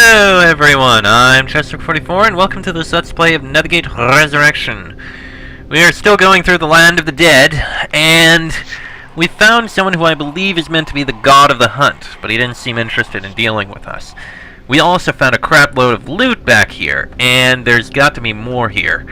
Hello everyone, I'm Chester44 and welcome to this Let's Play of Nethergate Resurrection. We are still going through the land of the dead, and we found someone who I believe is meant to be the god of the hunt, but he didn't seem interested in dealing with us. We also found a crap load of loot back here, and there's got to be more here.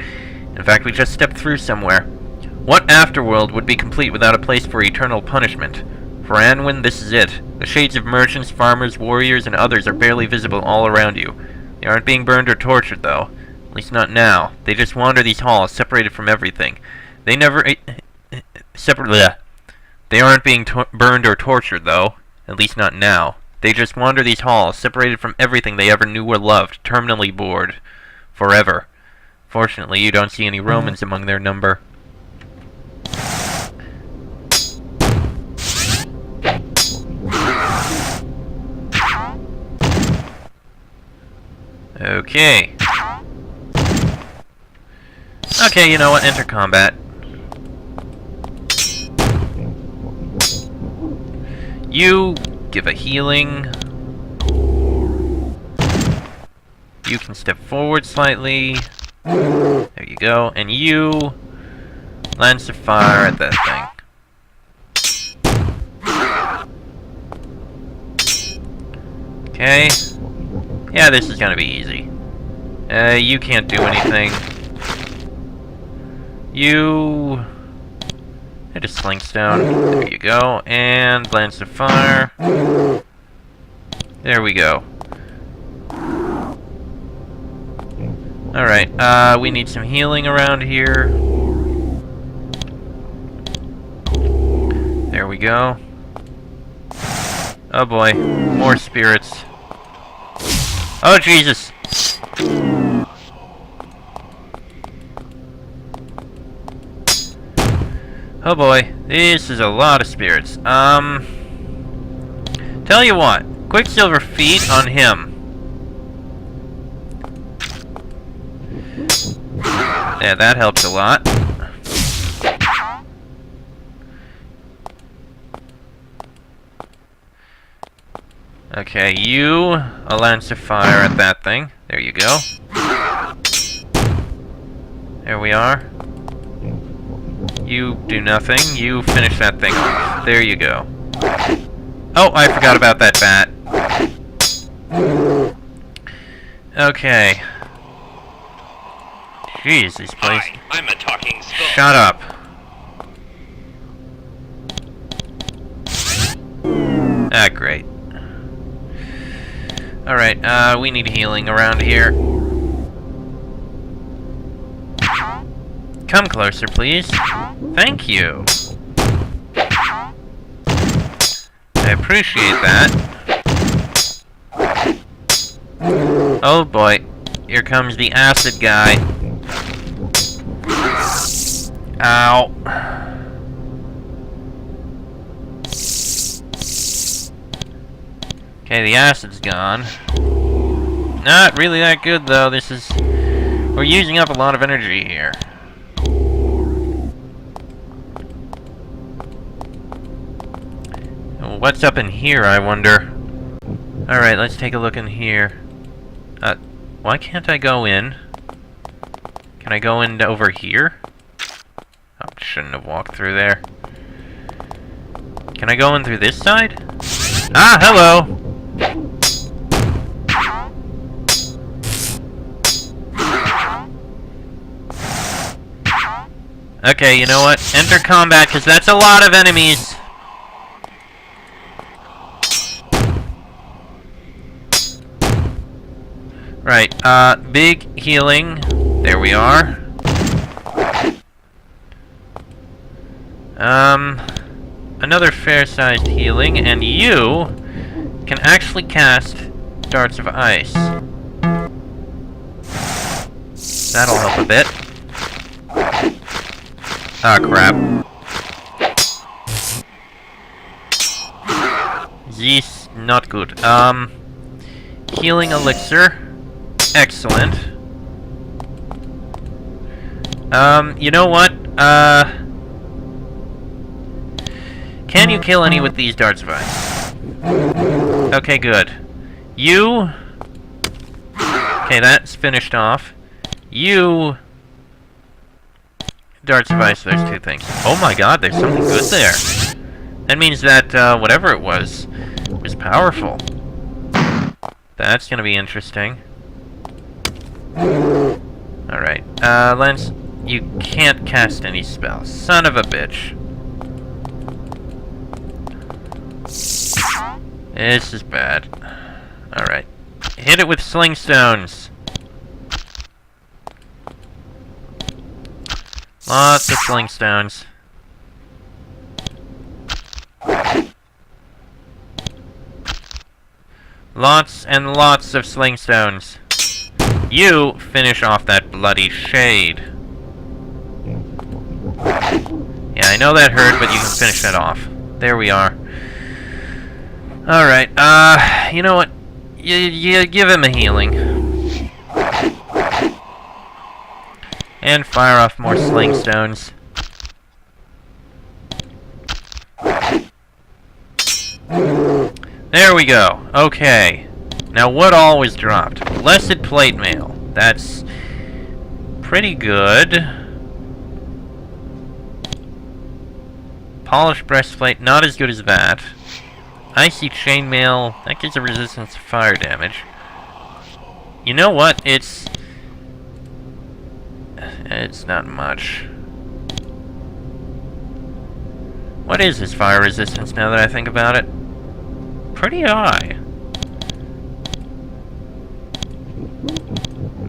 In fact, we just stepped through somewhere. What afterworld would be complete without a place for eternal punishment? For Anwin, this is it. The shades of merchants, farmers, warriors, and others are barely visible all around you. They aren't being burned or tortured, though. At least not now. They just wander these halls, separated from everything. They never... They aren't being burned or tortured, though. At least not now. They just wander these halls, separated from everything they ever knew or loved, terminally bored. Forever. Fortunately, you don't see any Romans among their number. Okay. Okay, you know what? Enter combat. You give a healing. You can step forward slightly. There you go. And you lance of fire at that thing. Okay. Yeah, this is gonna be easy. You can't do anything. You... hit a sling stone. There you go. And lance of fire. There we go. Alright, we need some healing around here. There we go. Oh boy, more spirits. Oh, Jesus! Oh boy, this is a lot of spirits. Tell you what, Quicksilver feet on him. Yeah, that helps a lot. Okay, you a lance of fire at that thing. There you go. There we are. You do nothing. You finish that thing off. There you go. Oh, I forgot about that bat. Okay. Jeez, this place... Hi, I'm a talking skull. Shut up. Ah, great. Alright, we need healing around here. Come closer, please. Thank you. I appreciate that. Oh boy. Here comes the acid guy. Ow. Okay, the acid's gone. Not really that good, though. This is... we're using up a lot of energy here. What's up in here, I wonder? Alright, let's take a look in here. Why can't I go in? Can I go in over here? Oh, shouldn't have walked through there. Can I go in through this side? Ah, hello! Okay, you know what? Enter combat, because that's a lot of enemies. Right, big healing. There we are. Another fair-sized healing, and you can actually cast darts of ice. That'll help a bit. Ah, crap. This, not good. Healing elixir. Excellent. You know what? Can you kill any with these darts of ice? Okay, good. You Okay, that's finished off. You... Darts of ice, there's 2 things. Oh my god, there's something good there. That means that, whatever it was powerful. That's gonna be interesting. Alright, Lance, you can't cast any spells. Son of a bitch. This is bad. Alright. Hit it with sling stones. Lots of sling stones. Lots and lots of sling stones. You finish off that bloody shade. Yeah, I know that hurt, but you can finish that off. There we are. Alright, you know what? You give him a healing. And fire off more sling stones. There we go. Okay. Now what all was dropped? Blessed plate mail. That's pretty good. Polished breastplate, not as good as that. Icy chainmail, that gives a resistance to fire damage. You know what? It's not much. What is his fire resistance now that I think about it? Pretty high.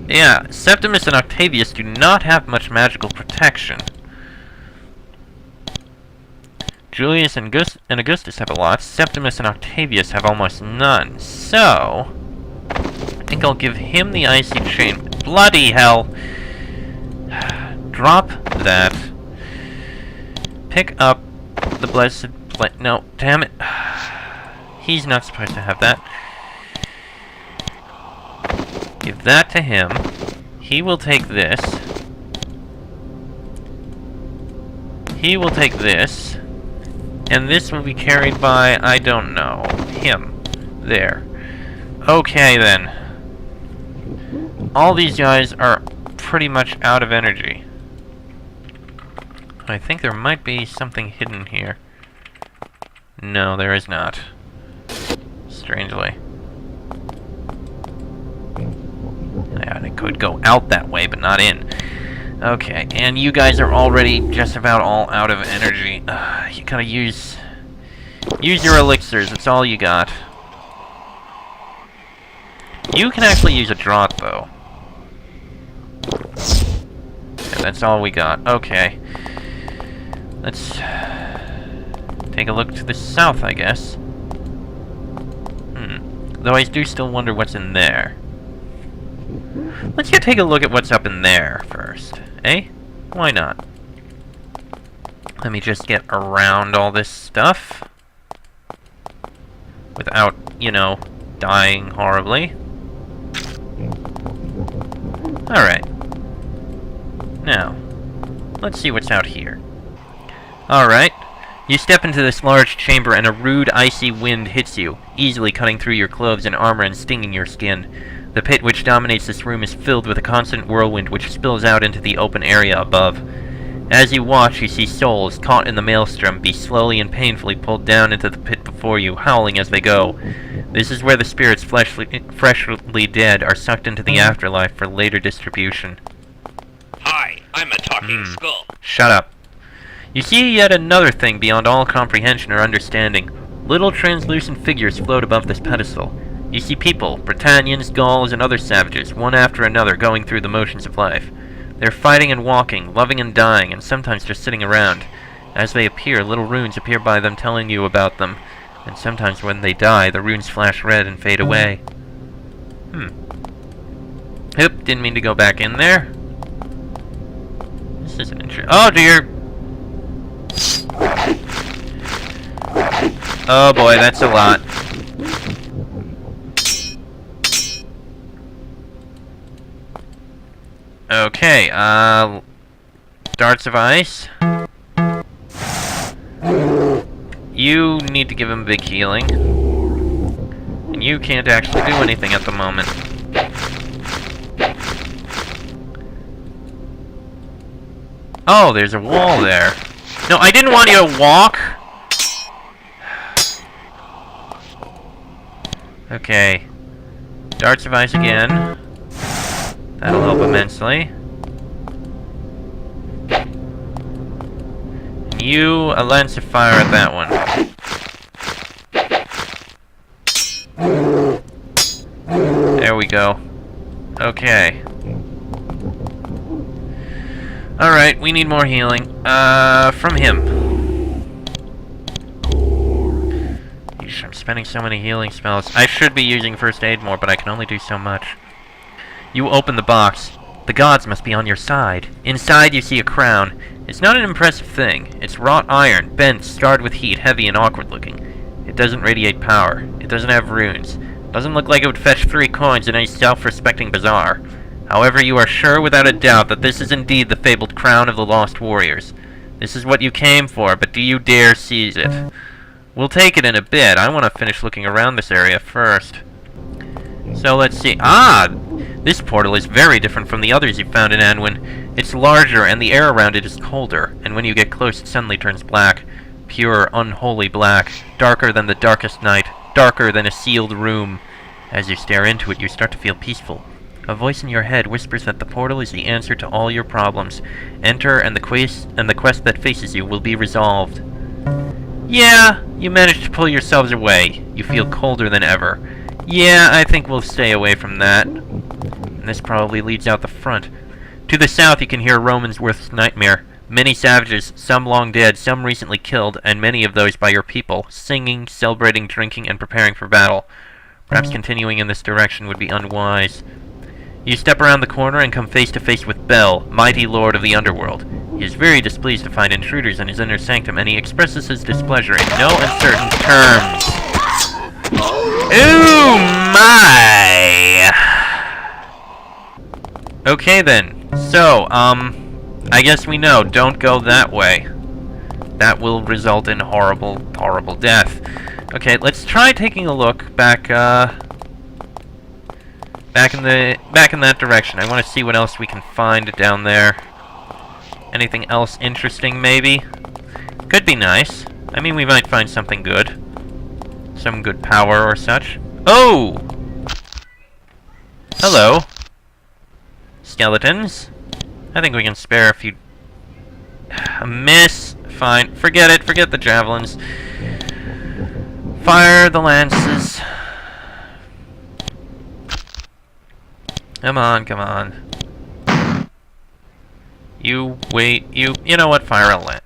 Yeah, Septimus and Octavius do not have much magical protection. Julius and Augustus have a lot. Septimus and Octavius have almost none. So, I think I'll give him the icy chain. Bloody hell! Drop that. Pick up the blessed plate. No, damn it. He's not supposed to have that. Give that to him. He will take this. He will take this. And this will be carried by, I don't know, him. There. Okay, then. All these guys are pretty much out of energy. I think there might be something hidden here. No, there is not. Strangely. Yeah, it could go out that way, but not in. Okay, and you guys are already just about all out of energy. You gotta use your elixirs, it's all you got. You can actually use a draught, though. Yeah, that's all we got. Okay. Let's take a look to the south, I guess. Though I do still wonder what's in there. Let's go take a look at what's up in there first. Eh? Why not? Let me just get around all this stuff. Without, you know, dying horribly. Alright. Now, let's see what's out here. Alright. You step into this large chamber and a rude, icy wind hits you, easily cutting through your clothes and armor and stinging your skin. The pit which dominates this room is filled with a constant whirlwind which spills out into the open area above. As you watch, you see souls, caught in the maelstrom, be slowly and painfully pulled down into the pit before you, howling as they go. This is where the spirits freshly dead are sucked into the afterlife for later distribution. Hi, I'm a talking skull. Shut up. You see yet another thing beyond all comprehension or understanding. Little translucent figures float above this pedestal. You see people, Britannians, Gauls, and other savages, one after another, going through the motions of life. They're fighting and walking, loving and dying, and sometimes just sitting around. As they appear, little runes appear by them telling you about them, and sometimes when they die, the runes flash red and fade away. Oop, didn't mean to go back in there. This isn't interesting. Oh dear! Oh boy, that's a lot. Okay, darts of ice. You need to give him big healing. And you can't actually do anything at the moment. Oh, there's a wall there. No, I didn't want you to walk. Okay. Darts of ice again. That'll help immensely. And you, a lance of fire at that one. There we go. Okay. Alright, we need more healing. From him. Yeesh, I'm spending so many healing spells. I should be using first aid more, but I can only do so much. You open the box. The gods must be on your side. Inside you see a crown. It's not an impressive thing. It's wrought iron, bent, scarred with heat, heavy and awkward looking. It doesn't radiate power. It doesn't have runes. Doesn't look like it would fetch 3 coins in any self-respecting bazaar. However, you are sure without a doubt that this is indeed the fabled crown of the lost warriors. This is what you came for, but do you dare seize it? We'll take it in a bit. I want to finish looking around this area first. So let's see. Ah! This portal is very different from the others you found in Anwin. It's larger, and the air around it is colder, and when you get close it suddenly turns black. Pure, unholy black. Darker than the darkest night. Darker than a sealed room. As you stare into it, you start to feel peaceful. A voice in your head whispers that the portal is the answer to all your problems. Enter, and the quest that faces you will be resolved. Yeah, you managed to pull yourselves away. You feel colder than ever. Yeah, I think we'll stay away from that. And this probably leads out the front. To the south you can hear Romansworth's nightmare. Many savages, some long dead, some recently killed, and many of those by your people, singing, celebrating, drinking, and preparing for battle. Perhaps continuing in this direction would be unwise. You step around the corner and come face to face with Bel, mighty lord of the underworld. He is very displeased to find intruders in his inner sanctum, and he expresses his displeasure in no uncertain terms. Ooh, my! Okay then, so, I guess we know, don't go that way. That will result in horrible, horrible death. Okay, let's try taking a look back in that direction. I want to see what else we can find down there. Anything else interesting, maybe? Could be nice. I mean, we might find something good. Some good power or such. Oh! Hello. Skeletons. I think we can spare a few... A miss. Fine. Forget it. Forget the javelins. Fire the lances. Come on, come on. You, wait, you know what? Fire a lance.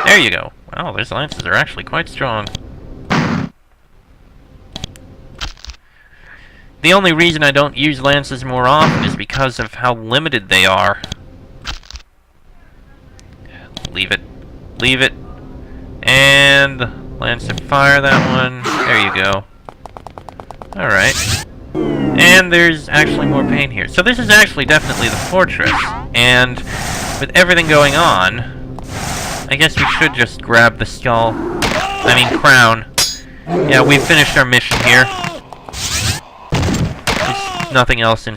There you go. Wow, those lances are actually quite strong. The only reason I don't use lances more often is because of how limited they are. Leave it. Leave it. And lance of fire that one. There you go. Alright. And there's actually more paint here. So this is actually definitely the fortress. And with everything going on, I guess we should just grab the skull. I mean, crown. Yeah, we've finished our mission here. There's nothing else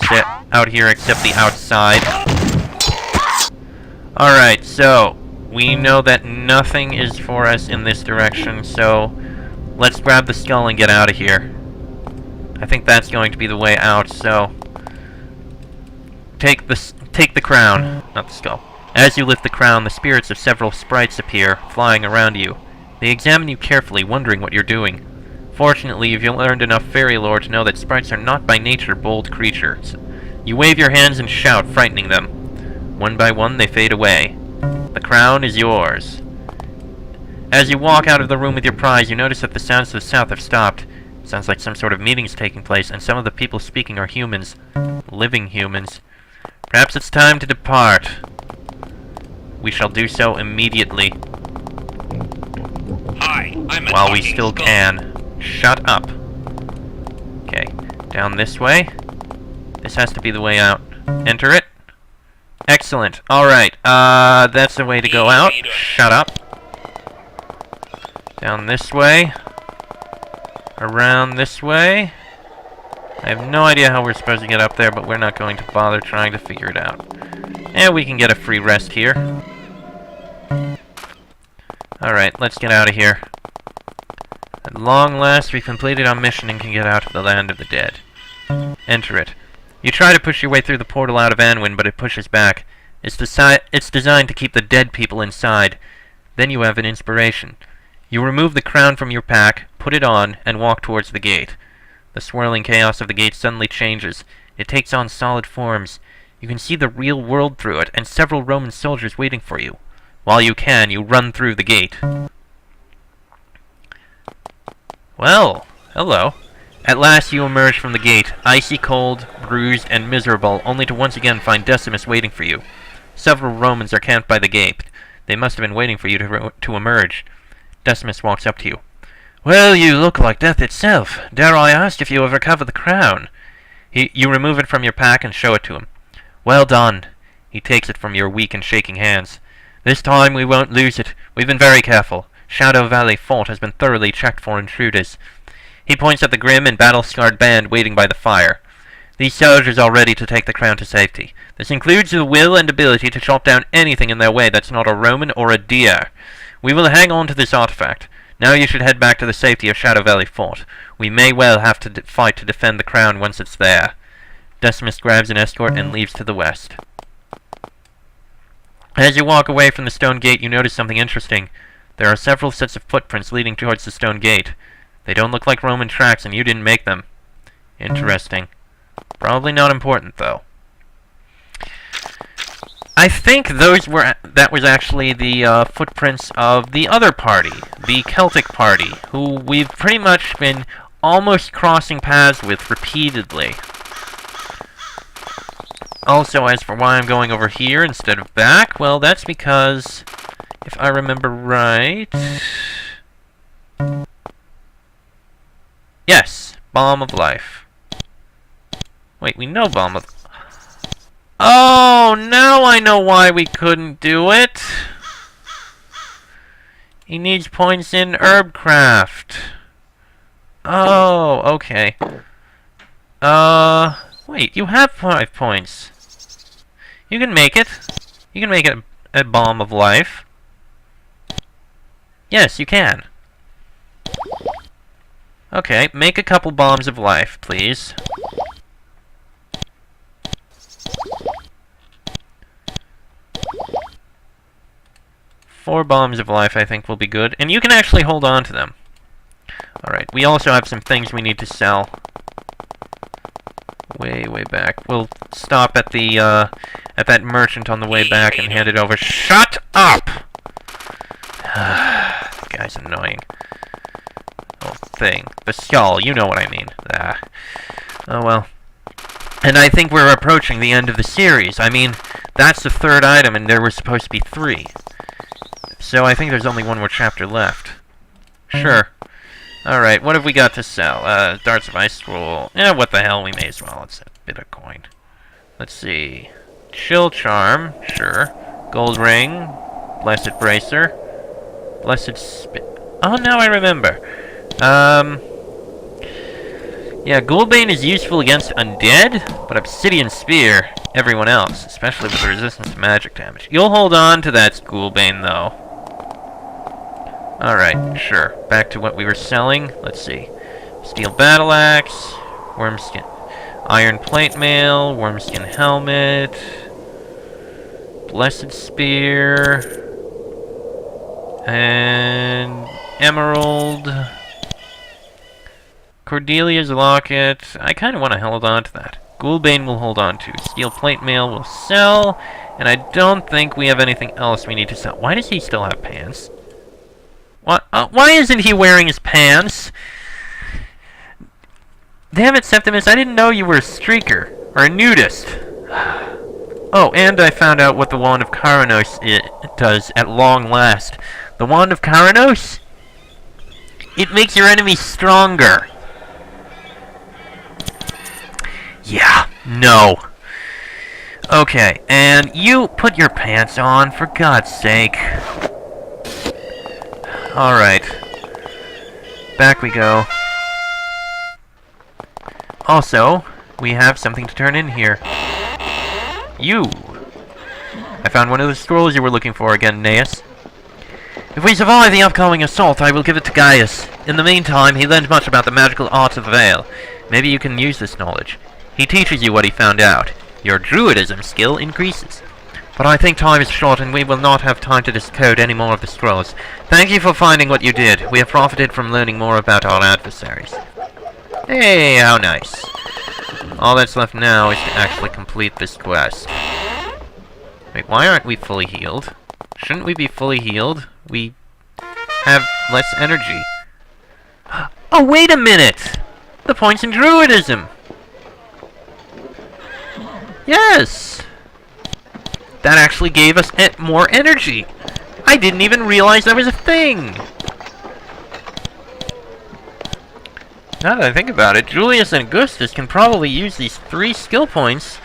out here except the outside. Alright, so we know that nothing is for us in this direction, so let's grab the skull and get out of here. I think that's going to be the way out, so take the crown, not the skull. As you lift the crown, the spirits of several sprites appear, flying around you. They examine you carefully, wondering what you're doing. Fortunately, you've learned enough fairy lore to know that sprites are not by nature bold creatures. You wave your hands and shout, frightening them. One by one, they fade away. The crown is yours. As you walk out of the room with your prize, you notice that the sounds to the south have stopped. Sounds like some sort of meeting is taking place, and some of the people speaking are humans. Living humans. Perhaps it's time to depart. We shall do so immediately. Hi, I'm a while we talking still skull. can. Shut up. Okay, down this way. This has to be the way out. Enter it. Excellent. Alright, that's the way to go out. Shut up. Down this way. Around this way. I have no idea how we're supposed to get up there, but we're not going to bother trying to figure it out. And we can get a free rest here. Alright, let's get out of here. At long last, we've completed our mission and can get out of the land of the dead. Enter it. You try to push your way through the portal out of Anwin, but it pushes back. It's designed to keep the dead people inside. Then you have an inspiration. You remove the crown from your pack, put it on, and walk towards the gate. The swirling chaos of the gate suddenly changes. It takes on solid forms. You can see the real world through it, and several Roman soldiers waiting for you. While you can, you run through the gate. Well, hello. At last you emerge from the gate, icy cold, bruised, and miserable, only to once again find Decimus waiting for you. Several Romans are camped by the gate. They must have been waiting for you to emerge. Decimus walks up to you. Well, you look like death itself. Dare I ask if you have recovered the crown? You remove it from your pack and show it to him. Well done. He takes it from your weak and shaking hands. This time we won't lose it. We've been very careful. Shadow Valley Fort has been thoroughly checked for intruders. He points at the grim and battle-scarred band waiting by the fire. These soldiers are ready to take the crown to safety. This includes the will and ability to chop down anything in their way that's not a Roman or a deer. We will hang on to this artifact. Now you should head back to the safety of Shadow Valley Fort. We may well have to fight to defend the crown once it's there. Decimus grabs an escort and leaves to the west. As you walk away from the stone gate, you notice something interesting. There are several sets of footprints leading towards the stone gate. They don't look like Roman tracks, and you didn't make them. Interesting. Probably not important, though. I think that was actually the footprints of the other party, the Celtic party, who we've pretty much been almost crossing paths with repeatedly. Also, as for why I'm going over here instead of back, well, that's because, if I remember right... Yes, Balm of Life. Wait, we know Balm of... Oh, now I know why we couldn't do it! He needs points in Herbcraft. Oh, okay. Wait, you have 5 points. You can make it. You can make it a Balm of Life. Yes, you can. Okay, make a couple Bombs of Life, please. Four Bombs of Life, I think, will be good. And you can actually hold on to them. Alright, we also have some things we need to sell. Way back. We'll stop at the, at that merchant on the way back and hand it over. Shut up! This guy's annoying. Oh, thing. The skull, you know what I mean. Oh well. And I think we're approaching the end of the series. I mean, that's the 3rd item, and there were supposed to be 3. So I think there's only one more chapter left. Sure. Alright, what have we got to sell? Darts of Ice Scroll. Yeah, what the hell, we may as well. It's a bit of coin. Let's see. Chill Charm, sure. Gold Ring. Blessed Bracer. Blessed Oh, now I remember. Yeah, Ghoulbane is useful against undead, but Obsidian Spear, everyone else, especially with the resistance to magic damage. You'll hold on to that Ghoulbane, though. Alright, sure. Back to what we were selling. Let's see. Steel Battle Axe, Wormskin, Iron Plate Mail, Wormskin Helmet, Blessed Spear, and Emerald, Cordelia's Locket. I kind of want to hold on to that. Ghoulbane will hold on to. Steel Plate Mail will sell, and I don't think we have anything else we need to sell. Why does he still have pants? Why isn't he wearing his pants? Damn it, Septimus, I didn't know you were a streaker, or a nudist. Oh, and I found out what the Wand of Karanos does at long last. The Wand of Karanos? It makes your enemies stronger. Yeah, no. Okay, and you put your pants on, for God's sake. Alright. Back we go. Also, we have something to turn in here. You! I found one of the scrolls you were looking for again, Neas. If we survive the upcoming assault, I will give it to Gaius. In the meantime, he learned much about the magical art of the Veil. Maybe you can use this knowledge. He teaches you what he found out. Your druidism skill increases. But I think time is short and we will not have time to decode any more of the scrolls. Thank you for finding what you did. We have profited from learning more about our adversaries. Hey, how nice. All that's left now is to actually complete this quest. Wait, why aren't we fully healed? Shouldn't we be fully healed? We have less energy. Oh, wait a minute! The point's in druidism! Yes! That actually gave us more energy! I didn't even realize that was a thing! Now that I think about it, Julius and Augustus can probably use these 3 skill points.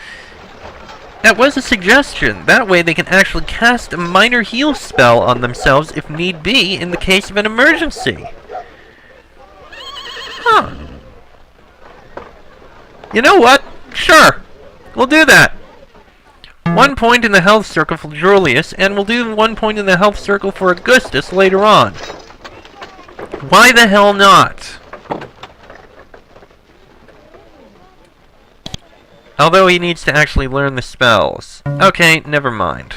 That was a suggestion. That way they can actually cast a minor heal spell on themselves if need be in the case of an emergency. Huh. You know what? Sure. We'll do that. 1 point in the health circle for Julius, and we'll do 1 point in the health circle for Augustus later on. Why the hell not? Although he needs to actually learn the spells. Okay, never mind.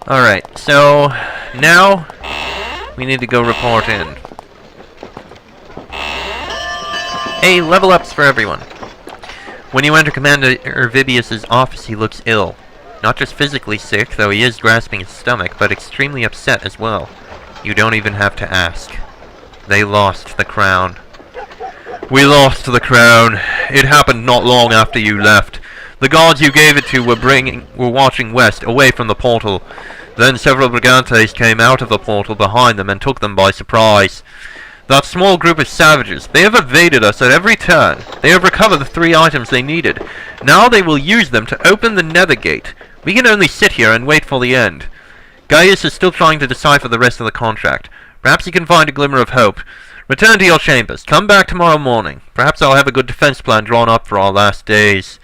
Alright, so now we need to go report in. Hey, level ups for everyone. When you enter Commander Vibius's office, he looks ill. Not just physically sick, though he is grasping his stomach, but extremely upset as well. You don't even have to ask. They lost the crown. We lost the crown. It happened not long after you left. The guards you gave it to were watching west, away from the portal. Then several brigantes came out of the portal behind them and took them by surprise. That small group of savages, they have evaded us at every turn. They have recovered the 3 items they needed. Now they will use them to open the Nethergate. We can only sit here and wait for the end. Gaius is still trying to decipher the rest of the contract. Perhaps he can find a glimmer of hope. Return to your chambers. Come back tomorrow morning. Perhaps I'll have a good defense plan drawn up for our last days.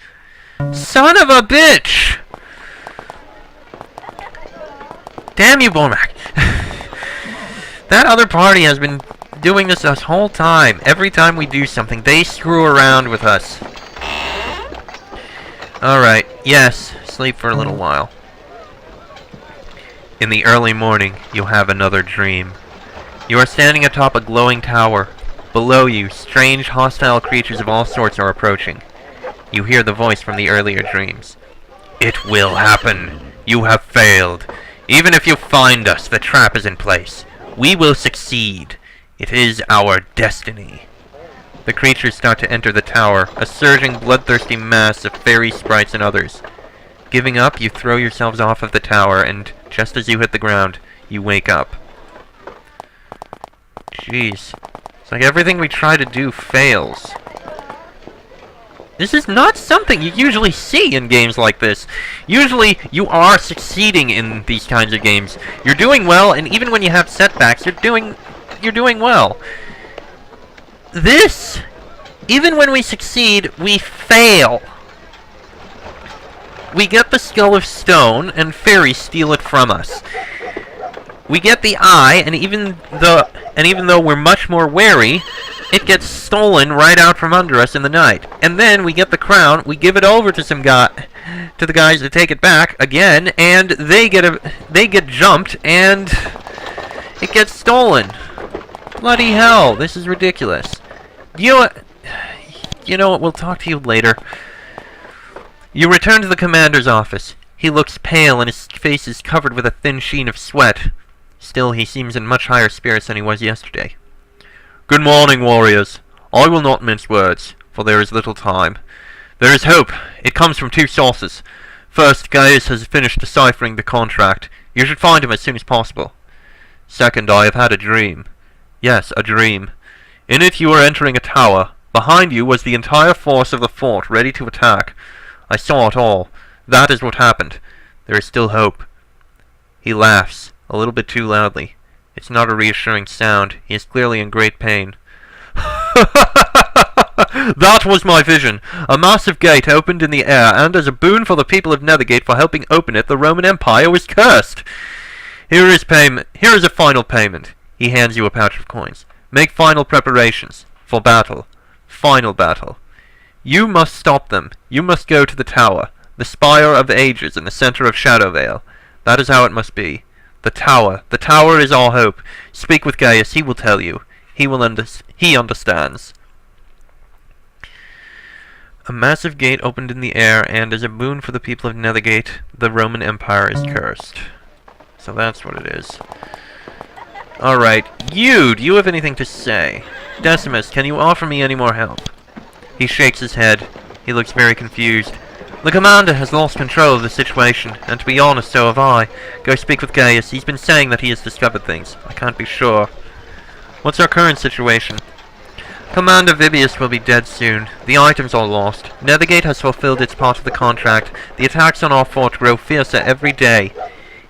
Son of a bitch! Damn you, Bormac. That other party has been doing this whole time. Every time we do something, they screw around with us. Alright, yes, sleep for a little while. In the early morning, you'll have another dream. You are standing atop a glowing tower. Below you, strange, hostile creatures of all sorts are approaching. You hear the voice from the earlier dreams. It will happen. You have failed. Even if you find us, the trap is in place. We will succeed. It is our destiny. The creatures start to enter the tower, a surging, bloodthirsty mass of fairy sprites and others. Giving up, you throw yourselves off of the tower, and just as you hit the ground, you wake up. Jeez. It's like everything we try to do fails. This is not something you usually see in games like this. Usually, you are succeeding in these kinds of games. You're doing well, and even when you have setbacks, you're doing well. This, even when we succeed, we fail. We get the Skull of Stone, and fairies steal it from us. We get the eye, and even though we're much more wary, it gets stolen right out from under us in the night. And then we get the crown, we give it over to the guys that take it back again, and they get jumped, and it gets stolen. Bloody hell, this is ridiculous. You know what, we'll talk to you later. You return to the commander's office. He looks pale, and his face is covered with a thin sheen of sweat. Still, he seems in much higher spirits than he was yesterday. Good morning, warriors. I will not mince words, for there is little time. There is hope. It comes from 2 sources. First, Gaius has finished deciphering the contract. You should find him as soon as possible. Second, I have had a dream. Yes, a dream. In it you were entering a tower. Behind you was the entire force of the fort, ready to attack. I saw it all. That is what happened. There is still hope. He laughs, a little bit too loudly. It's not a reassuring sound. He is clearly in great pain. That was my vision. A massive gate opened in the air, and as a boon for the people of Nethergate for helping open it, the Roman Empire was cursed. Here is payment. Here is a final payment. He hands you a pouch of coins. Make final preparations for battle. Final battle. You must stop them. You must go to the tower. The Spire of Ages in the center of Shadowvale. That is how it must be. The tower. The tower is our hope. Speak with Gaius. He will tell you. He understands. A massive gate opened in the air, and as a boon for the people of Nethergate, the Roman Empire is cursed. So that's what it is. Alright, do you have anything to say? Decimus, can you offer me any more help? He shakes his head. He looks very confused. The commander has lost control of the situation, and to be honest, so have I. Go speak with Gaius. He's been saying that he has discovered things. I can't be sure. What's our current situation? Commander Vibius will be dead soon. The items are lost. Nethergate has fulfilled its part of the contract. The attacks on our fort grow fiercer every day.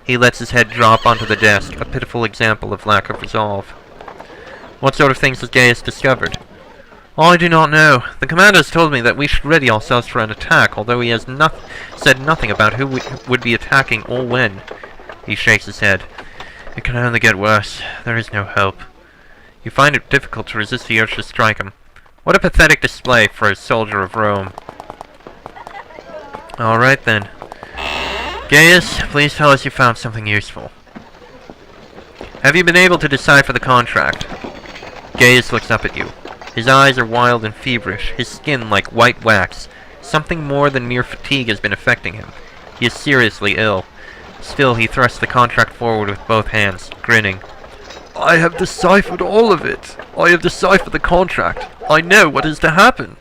He lets his head drop onto the desk, a pitiful example of lack of resolve. What sort of things has Gaius discovered? I do not know. The commander has told me that we should ready ourselves for an attack, although he has said nothing about who would be attacking or when. He shakes his head. It can only get worse. There is no hope. You find it difficult to resist the urge to strike him. What a pathetic display for a soldier of Rome. Alright then. Gaius, please tell us you found something useful. Have you been able to decipher the contract? Gaius looks up at you. His eyes are wild and feverish, his skin like white wax. Something more than mere fatigue has been affecting him. He is seriously ill. Still, he thrusts the contract forward with both hands, grinning. I have deciphered all of it. I have deciphered the contract. I know what is to happen.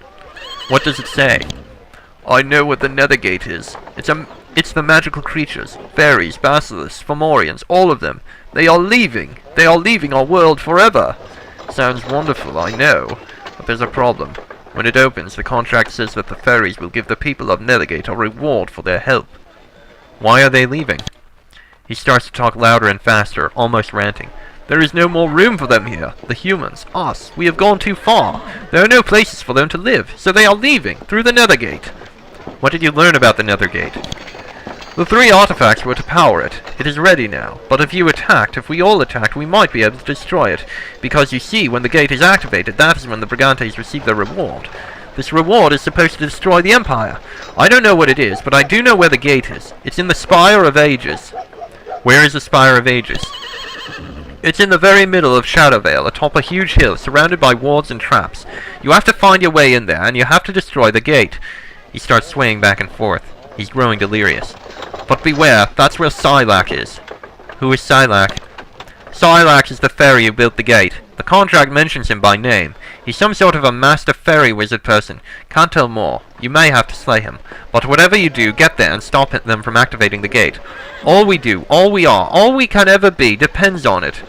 What does it say? I know what the Nethergate is. It's the magical creatures. Fairies, basilisks, Fomorians, all of them. They are leaving. They are leaving our world forever. Sounds wonderful, I know. But there's a problem. When it opens, the contract says that the fairies will give the people of Nethergate a reward for their help. Why are they leaving? He starts to talk louder and faster, almost ranting. There is no more room for them here. The humans, us, we have gone too far. There are no places for them to live, so they are leaving, through the Nethergate. What did you learn about the Nethergate? The 3 artifacts were to power it. It is ready now, but if we all attacked, we might be able to destroy it. Because you see, when the gate is activated, that is when the Brigantes receive their reward. This reward is supposed to destroy the Empire. I don't know what it is, but I do know where the gate is. It's in the Spire of Ages. Where is the Spire of Ages? It's in the very middle of Shadowvale, atop a huge hill, surrounded by wards and traps. You have to find your way in there, and you have to destroy the gate. He starts swaying back and forth. He's growing delirious. But beware, that's where Silac is. Who is Silac? Silac is the fairy who built the gate. The contract mentions him by name. He's some sort of a master fairy wizard person. Can't tell more. You may have to slay him. But whatever you do, get there and stop them from activating the gate. All we do, all we are, all we can ever be, depends on it.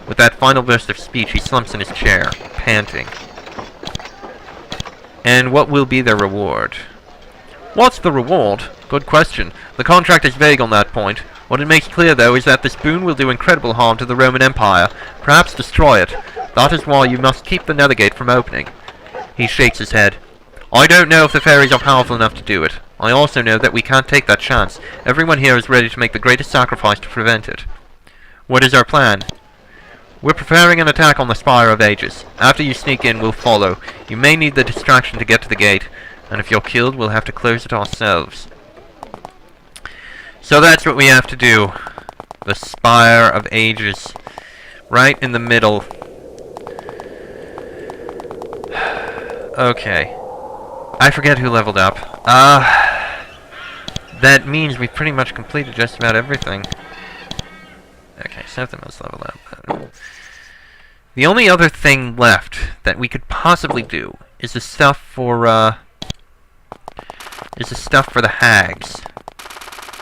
With that final burst of speech, he slumps in his chair, panting. And what will be their reward? What's the reward? Good question. The contract is vague on that point. What it makes clear, though, is that this boon will do incredible harm to the Roman Empire. Perhaps destroy it. That is why you must keep the Nethergate from opening. He shakes his head. I don't know if the fairies are powerful enough to do it. I also know that we can't take that chance. Everyone here is ready to make the greatest sacrifice to prevent it. What is our plan? We're preparing an attack on the Spire of Ages. After you sneak in, we'll follow. You may need the distraction to get to the gate, and if you're killed, we'll have to close it ourselves. So that's what we have to do. The Spire of Ages. Right in the middle. Okay. I forget who leveled up. That means we've pretty much completed just about everything. Okay, something else leveled up. The only other thing left that we could possibly do is the stuff for, the hags.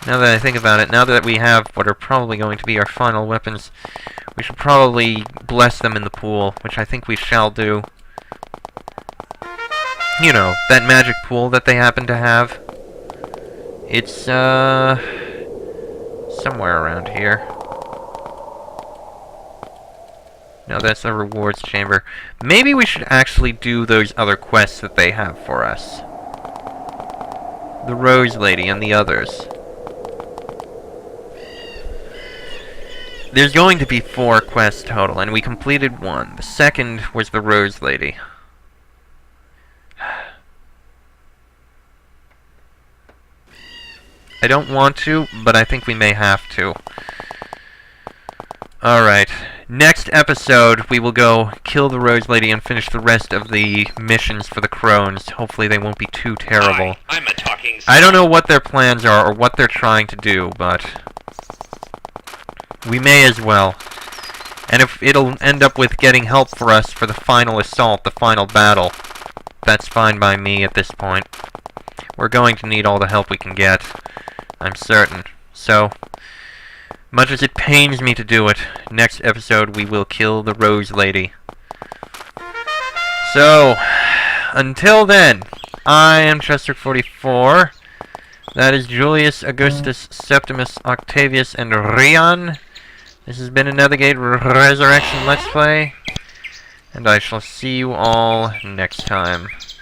Now that I think about it, now that we have what are probably going to be our final weapons, we should probably bless them in the pool, which I think we shall do. You know, that magic pool that they happen to have. It's, somewhere around here. No, that's a rewards chamber. Maybe we should actually do those other quests that they have for us. The Rose Lady and the others. There's going to be 4 quests total, and we completed 1. The second was the Rose Lady. I don't want to, but I think we may have to. Alright. Next episode, we will go kill the Rose Lady and finish the rest of the missions for the Crones. Hopefully they won't be too terrible. Hi, I'm a talking skull. I don't know what their plans are or what they're trying to do, but we may as well. And if it'll end up with getting help for us for the final assault, the final battle, that's fine by me at this point. We're going to need all the help we can get, I'm certain. So, much as it pains me to do it, next episode we will kill the Rose Lady. So, until then, I am Chester44. That is Julius Augustus Septimus Octavius and Rion. This has been a Nethergate Resurrection Let's Play, and I shall see you all next time.